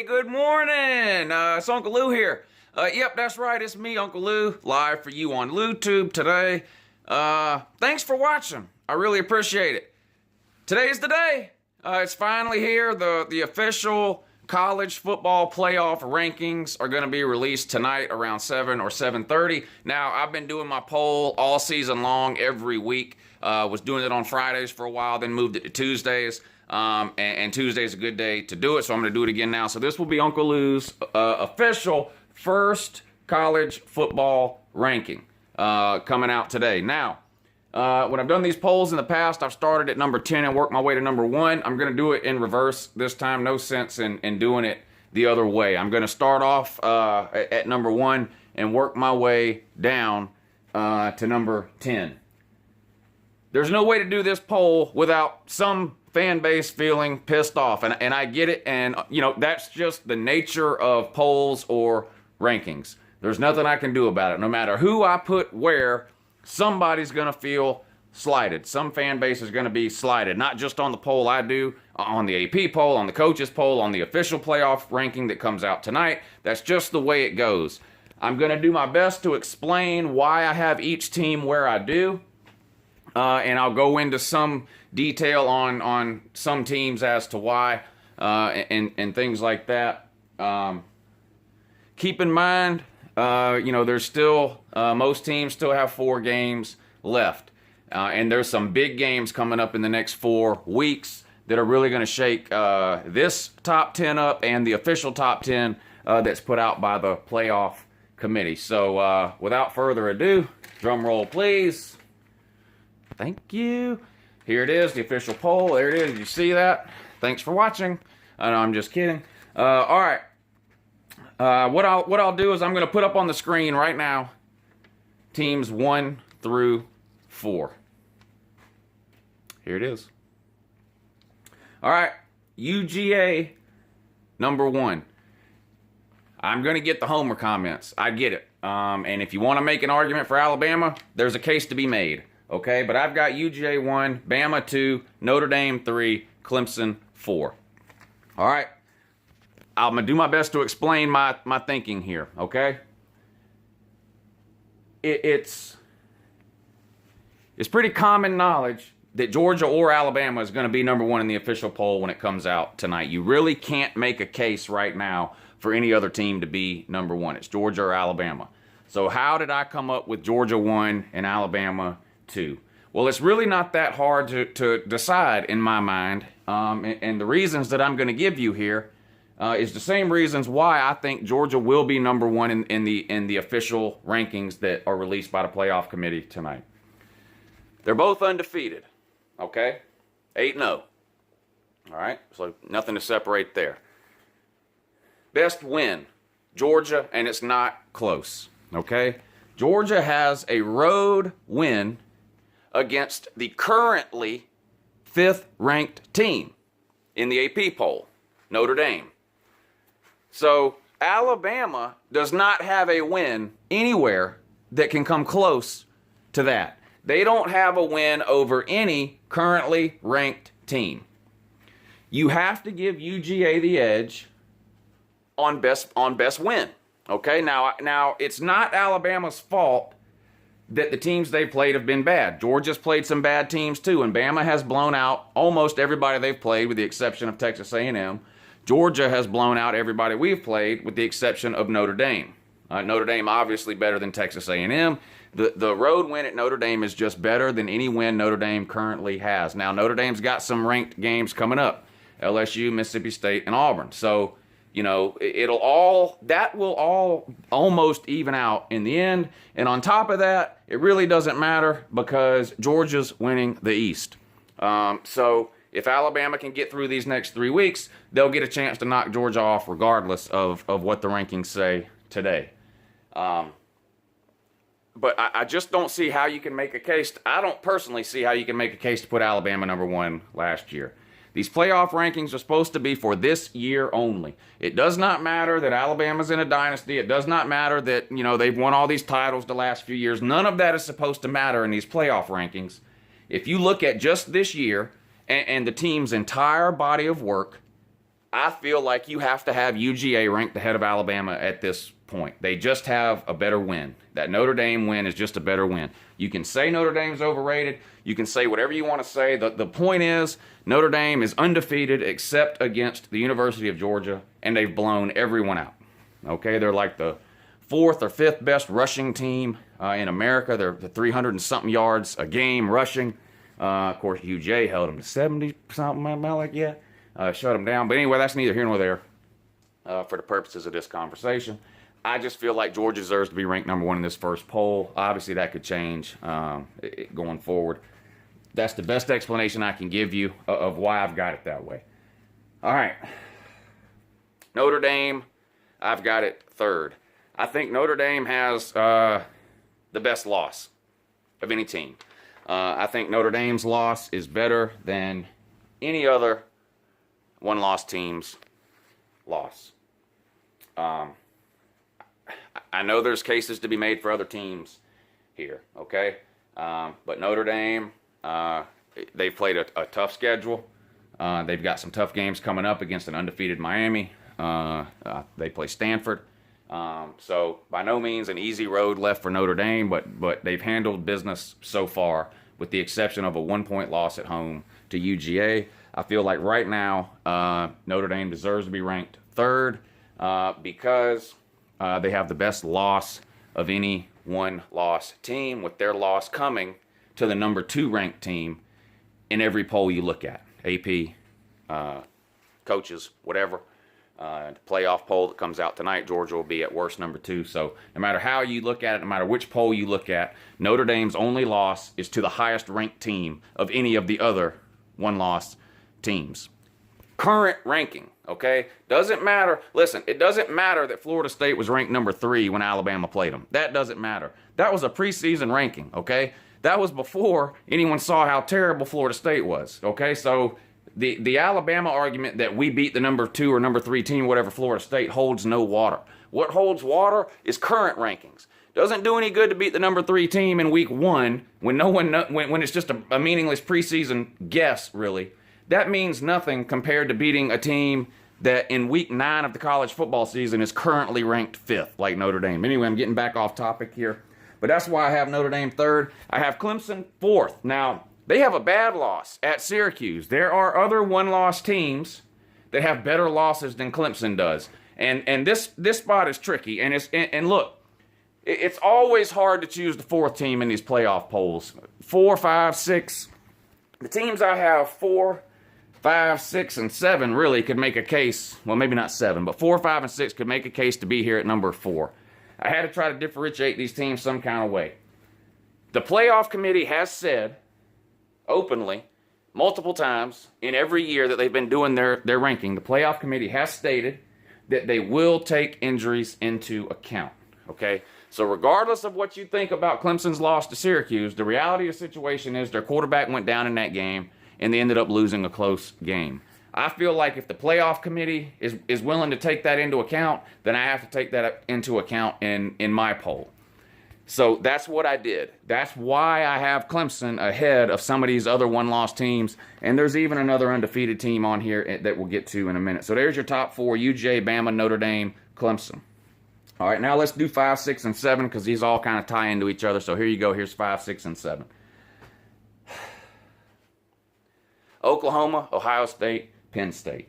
Hey, good morning. It's Uncle Lou here. Yep, that's right. It's me, Uncle Lou, live for you on LouTube today. Thanks for watching. I really appreciate it. Today's the day. It's finally here. The official college football playoff rankings are going to be released tonight around 7 or 7:30. Now, I've been doing my poll all season long, every week. Was doing it on Fridays for a while, then moved it to Tuesdays. And Tuesday's a good day to do it, so I'm going to do it again now. So this will be Uncle Lou's official first college football ranking coming out today. Now, when I've done these polls in the past, I've started at number 10 and worked my way to number 1. I'm going to do it in reverse this time. No sense in doing it the other way. I'm going to start off at number 1 and work my way down to number 10. There's no way to do this poll without some fan base feeling pissed off, and I get it, and you know, that's just the nature of polls or rankings. There's nothing I can do about it. No matter who I put where, somebody's gonna feel slighted. Some fan base is gonna be slighted, not just on the poll I do, on the AP poll, on the coaches poll, on the official playoff ranking that comes out tonight. That's just the way it goes. I'm gonna do my best to explain why I have each team where I do. And I'll go into some detail on some teams as to why and things like that. Keep in mind, you know, there's still, most teams still have 4 games left. And there's some big games coming up in the next 4 weeks that are really going to shake this top 10 up and the official top 10 that's put out by the playoff committee. So without further ado, drum roll please. Thank you. Here it is, the official poll. There it is. Did you see that? Thanks for watching. No, I'm just kidding. All right. What I'll do is I'm going to put up on the screen right now teams 1 through 4. Here it is. All right. UGA number 1. I'm going to get the homer comments. I get it. And if you want to make an argument for Alabama, there's a case to be made. Okay, but I've got UGA 1, Bama 2, Notre Dame 3, Clemson 4. All right, I'm going to do my best to explain my thinking here, okay? It's pretty common knowledge that Georgia or Alabama is going to be number 1 in the official poll when it comes out tonight. You really can't make a case right now for any other team to be number 1. It's Georgia or Alabama. So how did I come up with Georgia 1 and Alabama 2? Well, it's really not that hard to decide in my mind, and the reasons that I'm going to give you here is the same reasons why I think Georgia will be number 1 in the official rankings that are released by the playoff committee tonight. They're both undefeated, okay? 8-0. All right, so nothing to separate there. Best win, Georgia, and it's not close, okay? Georgia has a road win against the currently 5th ranked team in the AP poll, Notre Dame. So Alabama does not have a win anywhere that can come close to that. They don't have a win over any currently ranked team. You have to give UGA the edge on best win. Okay, now it's not Alabama's fault that the teams they played have been bad. Georgia's played some bad teams too, and Bama has blown out almost everybody they've played with the exception of Texas A&M. Georgia has blown out everybody we've played with the exception of Notre Dame. Notre Dame obviously better than Texas A&M. The road win at Notre Dame is just better than any win Notre Dame currently has. Now, Notre Dame's got some ranked games coming up. LSU, Mississippi State, and Auburn. So, you know, that will all almost even out in the end. And on top of that, it really doesn't matter because Georgia's winning the East. So if Alabama can get through these next 3 weeks, they'll get a chance to knock Georgia off regardless of what the rankings say today. But I just don't see how you can make a case. I don't personally see how you can make a case to put Alabama number 1 last year. These playoff rankings are supposed to be for this year only. It does not matter that Alabama's in a dynasty. It does not matter that, you know, they've won all these titles the last few years. None of that is supposed to matter in these playoff rankings. If you look at just this year and the team's entire body of work, I feel like you have to have UGA ranked ahead of Alabama at this point. They just have a better win. That Notre Dame win is just a better win. You can say Notre Dame's overrated. You can say whatever you want to say. The point is, Notre Dame is undefeated except against the University of Georgia, and they've blown everyone out. Okay, they're like the 4th or 5th best rushing team in America. They're the 300 and something yards a game rushing. Of course, UGA held them to 70 something. I'm like, yeah. Shut them down. But anyway, that's neither here nor there for the purposes of this conversation. I just feel like Georgia deserves to be ranked number 1 in this first poll. Obviously, that could change going forward. That's the best explanation I can give you of why I've got it that way. All right. Notre Dame, I've got it 3rd. I think Notre Dame has the best loss of any team. I think Notre Dame's loss is better than any other one-loss team's loss. I know there's cases to be made for other teams here, okay? But Notre Dame, they've played a tough schedule. They've got some tough games coming up against an undefeated Miami. They play Stanford. So by no means an easy road left for Notre Dame, but they've handled business so far, with the exception of a 1-point loss at home to UGA. I feel like right now Notre Dame deserves to be ranked 3rd because they have the best loss of any one-loss team, with their loss coming to the number 2 ranked team in every poll you look at. AP, coaches, whatever. The playoff poll that comes out tonight, Georgia will be at worst number 2. So no matter how you look at it, no matter which poll you look at, Notre Dame's only loss is to the highest ranked team of any of the other one-loss teams. Current ranking, okay? Doesn't matter. Listen, it doesn't matter that Florida State was ranked number 3 when Alabama played them. That doesn't matter. That was a preseason ranking, okay? That was before anyone saw how terrible Florida State was, okay? So the Alabama argument that we beat the number 2 or number 3 team, whatever, Florida State, holds no water. What holds water is current rankings. Doesn't do any good to beat the number 3 team in week 1 when when it's just a meaningless preseason guess, really. That means nothing compared to beating a team that in week 9 of the college football season is currently ranked 5th, like Notre Dame. Anyway, I'm getting back off topic here. But that's why I have Notre Dame 3rd. I have Clemson 4th. Now, they have a bad loss at Syracuse. There are other one-loss teams that have better losses than Clemson does. And this spot is tricky. And look, it's always hard to choose the 4th team in these playoff polls. 4, 5, 6. The teams I have 4, 5, 6, and 7 really could make a case. Well, maybe not 7, but 4, 5, and 6 could make a case to be here at number 4. I had to try to differentiate these teams some kind of way. The playoff committee has said openly multiple times in every year that they've been doing their ranking, the playoff committee has stated that they will take injuries into account, okay? So regardless of what you think about Clemson's loss to Syracuse, the reality of the situation is their quarterback went down in that game, and they ended up losing a close game. I feel like if the playoff committee is willing to take that into account, then I have to take that into account in my poll. So that's what I did. That's why I have Clemson ahead of some of these other one-loss teams, and there's even another undefeated team on here that we'll get to in a minute. So there's your top 4, UJ, Bama, Notre Dame, Clemson. All right, now let's do 5, 6, and 7 because these all kind of tie into each other. So here you go. Here's 5, 6, and 7. Oklahoma, Ohio State, Penn State.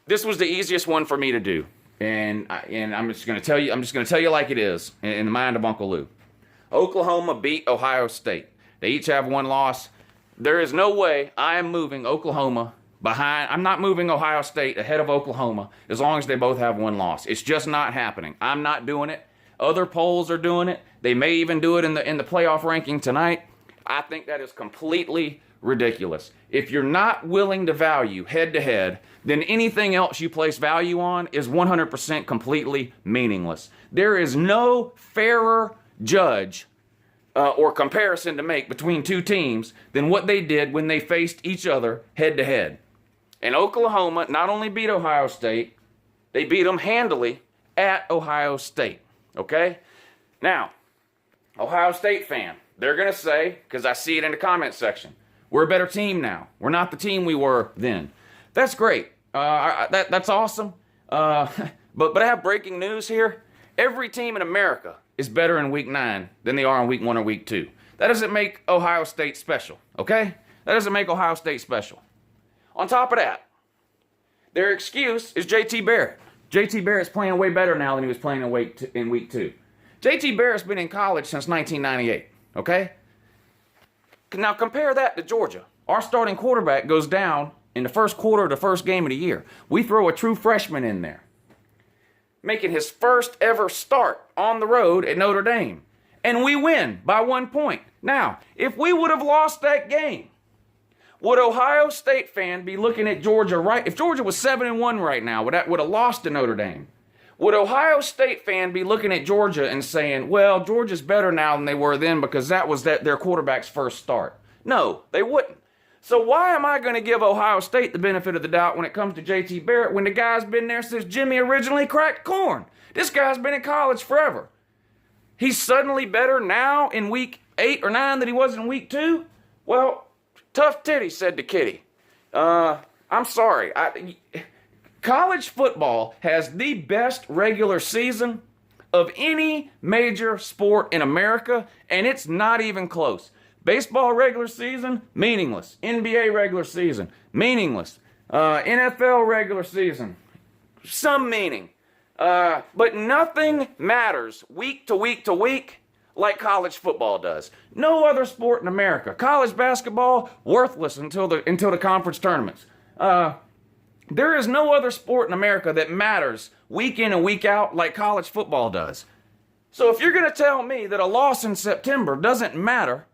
This was the easiest one for me to do, and I'm just going to tell you. I'm just going to tell you like it is in the mind of Uncle Lou. Oklahoma beat Ohio State. They each have 1 loss. There is no way I am moving Oklahoma behind. I'm not moving Ohio State ahead of Oklahoma as long as they both have 1 loss. It's just not happening. I'm not doing it. Other polls are doing it. They may even do it in the playoff ranking tonight. I think that is completely ridiculous. If you're not willing to value head-to-head, then anything else you place value on is 100% completely meaningless. There is no fairer judge or comparison to make between 2 teams than what they did when they faced each other head-to-head. And Oklahoma not only beat Ohio State, they beat them handily at Ohio State. Okay? Now, Ohio State fan, they're going to say, because I see it in the comment section, we're a better team now. We're not the team we were then. That's great. That's awesome. But I have breaking news here. Every team in America is better in week 9 than they are in week 1 or week 2. That doesn't make Ohio State special, okay? That doesn't make Ohio State special. On top of that, their excuse is JT Barrett. JT Barrett's playing way better now than he was playing in week 2. JT Barrett's been in college since 1998, okay? Now compare that to Georgia. Our starting quarterback goes down in the first quarter of the first game of the year. We throw a true freshman in there, making his first ever start on the road at Notre Dame. And we win by 1 point. Now, if we would have lost that game, would Ohio State fan be looking at Georgia right? If Georgia was 7-1 right now, would have lost to Notre Dame, would Ohio State fan be looking at Georgia and saying, well, Georgia's better now than they were then because that was their quarterback's first start? No, they wouldn't. So why am I going to give Ohio State the benefit of the doubt when it comes to JT Barrett when the guy's been there since Jimmy originally cracked corn? This guy's been in college forever. He's suddenly better now in week 8 or 9 than he was in week 2? Well, tough titty, said the kitty. I'm sorry. College football has the best regular season of any major sport in America, and it's not even close. Baseball regular season, meaningless. NBA regular season, meaningless. NFL regular season, some meaning. But nothing matters week to week to week like college football does. No other sport in America. College basketball, worthless until the conference tournaments. There is no other sport in America that matters week in and week out like college football does. So if you're going to tell me that a loss in September doesn't matter,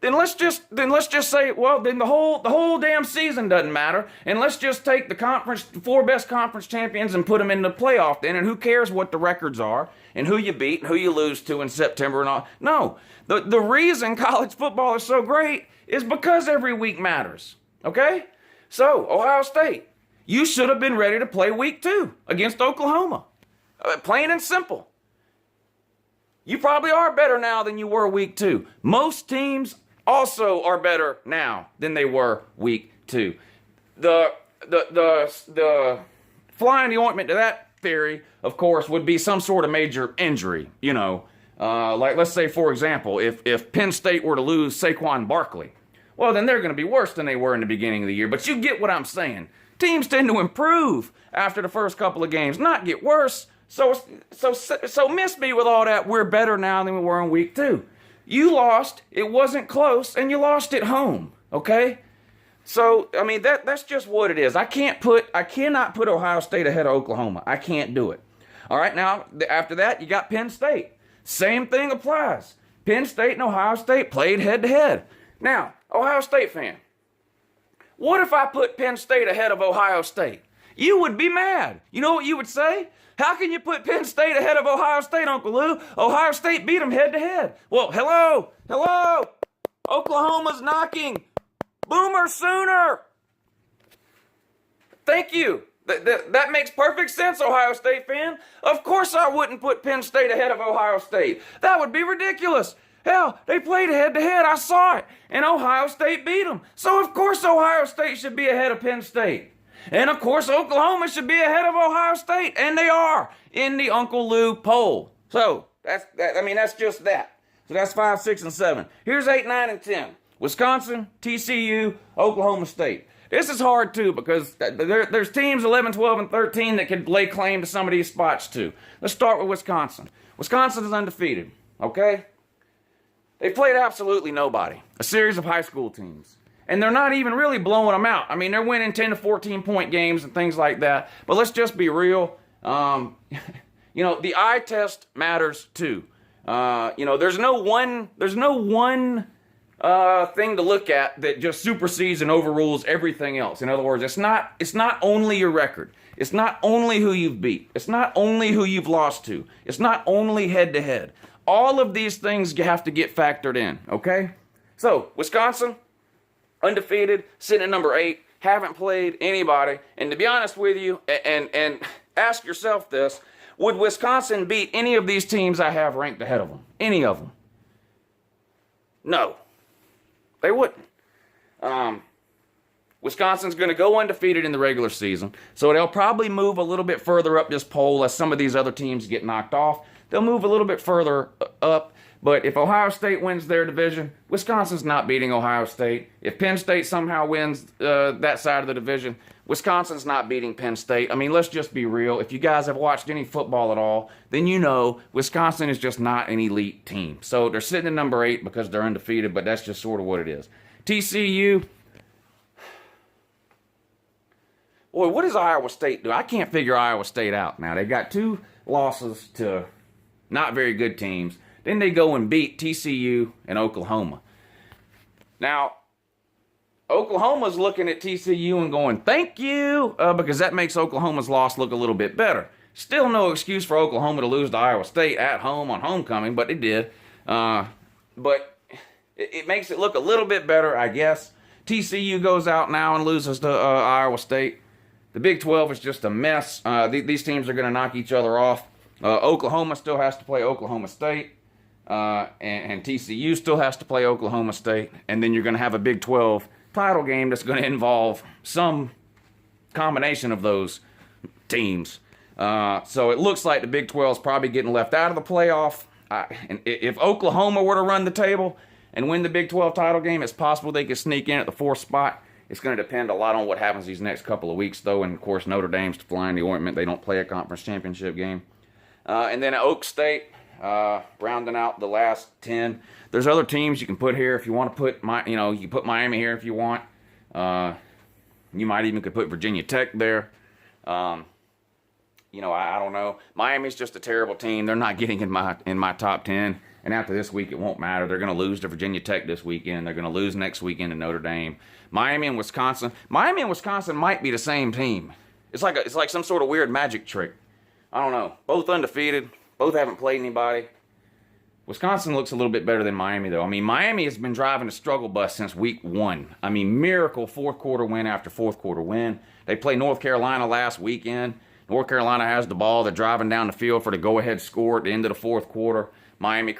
then let's just say, well, then the whole damn season doesn't matter, and let's just take the 4 best conference champions and put them in the playoff then, and who cares what the records are and who you beat and who you lose to in September and all. No, the reason college football is so great is because every week matters. Okay, so Ohio State, you should have been ready to play week 2 against Oklahoma. Plain and simple. You probably are better now than you were week 2. Most teams also are better now than they were week 2. The fly in the ointment to that theory, of course, would be some sort of major injury. You know, like let's say, for example, if Penn State were to lose Saquon Barkley, well, then they're going to be worse than they were in the beginning of the year. But you get what I'm saying. Teams tend to improve after the first couple of games, not get worse. So miss me with all that. We're better now than we were in week 2. You lost, it wasn't close, and you lost at home, okay? So, I mean, that's just what it is. I cannot put Ohio State ahead of Oklahoma. I can't do it. All right, now, after that, you got Penn State. Same thing applies. Penn State and Ohio State played head-to-head. Now, Ohio State fan, what if I put Penn State ahead of Ohio State? You would be mad. You know what you would say? How can you put Penn State ahead of Ohio State, Uncle Lou? Ohio State beat them head-to-head. Well, hello. Oklahoma's knocking. Boomer Sooner. Thank you. That makes perfect sense, Ohio State fan. Of course I wouldn't put Penn State ahead of Ohio State. That would be ridiculous. Hell, they played head-to-head. I saw it. And Ohio State beat them. So, of course, Ohio State should be ahead of Penn State. And, of course, Oklahoma should be ahead of Ohio State. And they are in the Uncle Lou poll. So, that's just that. So, that's 5, 6, and 7. Here's 8, 9, and 10. Wisconsin, TCU, Oklahoma State. This is hard, too, because there's teams 11, 12, and 13 that could lay claim to some of these spots, too. Let's start with Wisconsin. Wisconsin is undefeated, okay? They played absolutely nobody. A series of high school teams. And they're not even really blowing them out. I mean, they're winning 10 to 14-point games and things like that. But let's just be real. The eye test matters, too. There's no one thing to look at that just supersedes and overrules everything else. In other words, it's not only your record. It's not only who you've beat. It's not only who you've lost to. It's not only head-to-head. All of these things you have to get factored in, okay? So, Wisconsin, undefeated, sitting at number 8, haven't played anybody. And to be honest with you, and ask yourself this, would Wisconsin beat any of these teams I have ranked ahead of them? Any of them? No. They wouldn't. Wisconsin's going to go undefeated in the regular season, so they'll probably move a little bit further up this poll as some of these other teams get knocked off. They'll move a little bit further up, but if Ohio State wins their division, Wisconsin's not beating Ohio State. If Penn State somehow wins that side of the division, Wisconsin's not beating Penn State. I mean, let's just be real. If you guys have watched any football at all, then you know Wisconsin is just not an elite team. So they're sitting at number 8 because they're undefeated, but that's just sort of what it is. TCU, boy, what does Iowa State do? I can't figure Iowa State out now. They got 2 losses to not very good teams. Then they go and beat TCU and Oklahoma. Now, Oklahoma's looking at TCU and going, thank you, because that makes Oklahoma's loss look a little bit better. Still no excuse for Oklahoma to lose to Iowa State at home on homecoming, but they did. But it makes it look a little bit better, I guess. TCU goes out now and loses to Iowa State. The Big 12 is just a mess. These teams are going to knock each other off. Oklahoma still has to play Oklahoma State. And TCU still has to play Oklahoma State. And then you're going to have a Big 12 title game that's going to involve some combination of those teams. So it looks like the Big 12 is probably getting left out of the playoff. And if Oklahoma were to run the table and win the Big 12 title game, it's possible they could sneak in at the 4th spot. It's going to depend a lot on what happens these next couple of weeks, though. And, of course, Notre Dame's to fly in the ointment. They don't play a conference championship game. And then at Oak State, rounding out the last 10. There's other teams you can put here if you want to put, you can put Miami here if you want. You might even could put Virginia Tech there. I don't know. Miami's just a terrible team. They're not getting in my top 10. And after this week, it won't matter. They're going to lose to Virginia Tech this weekend. They're going to lose next weekend to Notre Dame. Miami and Wisconsin might be the same team. It's like some sort of weird magic trick. I don't know. Both undefeated. Both haven't played anybody. Wisconsin looks a little bit better than Miami, though. I mean, Miami has been driving a struggle bus since week 1. I mean, miracle 4th quarter win after 4th quarter win. They played North Carolina last weekend. North Carolina has the ball. They're driving down the field for the go-ahead score at the end of the 4th quarter. Miami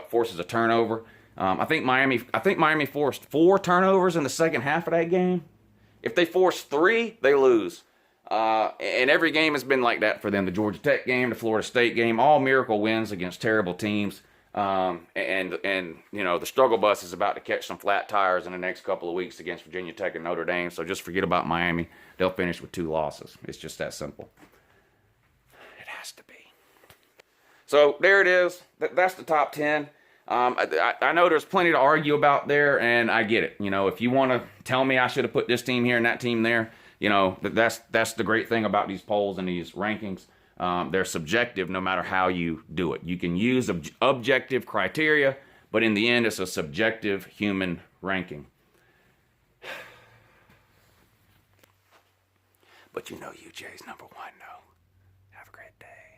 forces a turnover. I think Miami forced 4 turnovers in the second half of that game. If they force 3, they lose. And every game has been like that for them. The Georgia Tech game, the Florida State game, all miracle wins against terrible teams. And the struggle bus is about to catch some flat tires in the next couple of weeks against Virginia Tech and Notre Dame. So just forget about Miami. They'll finish with 2 losses. It's just that simple. It has to be. So there it is. That's the top 10. I know there's plenty to argue about there, and I get it. If you want to tell me I should have put this team here and that team there, that's the great thing about these polls and these rankings. They're subjective no matter how you do it. You can use objective criteria, but in the end, it's a subjective human ranking. But UJ's number 1, though. Have a great day.